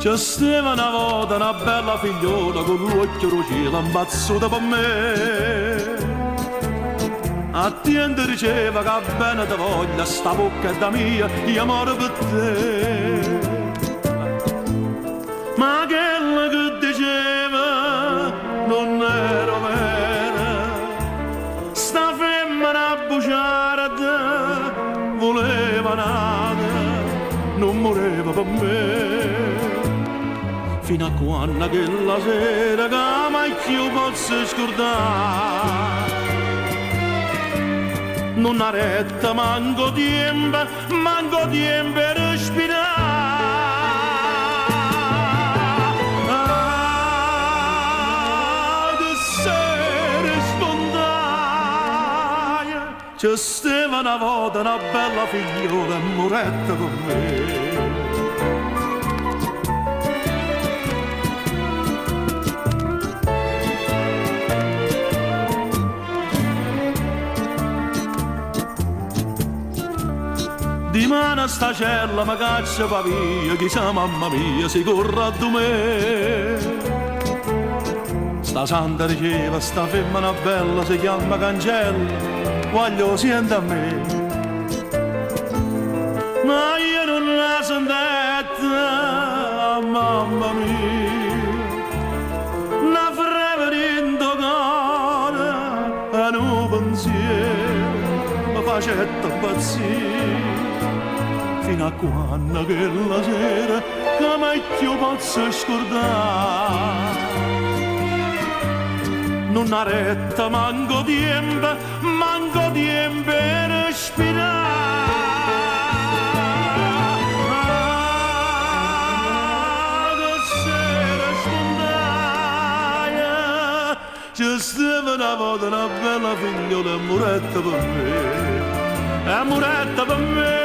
C'è stava una volta una bella figliola con l'occhio roscino imbazzuta per me. A te diceva che bene ti voglia sta bocca è da mia, io amore per te. Ma quella che diceva non era vera, sta femmina bugiarda voleva nata, non moreva per me. Fino a quando quella sera che mai più posso scordare, non ha retta manco tempo per respirare. Che sera spontanea c'è stava una volta una bella figliola e moretta con me. Di mano sta cella mi caccia va via, chissà mamma mia si corre a me. Sta santa diceva sta femmina bella si chiama Cancella, voglio sente a me. Ma io non la sentetta, mamma mia, una freve in tocare, e un pensiero mi facetta impazzire. Fino a quando quella sera che mai più posso scordare, non ha retta manco tempo per respirare. Che sera spontanea c'è stava una volta una bella figliola e moretta per me, e moretta per me.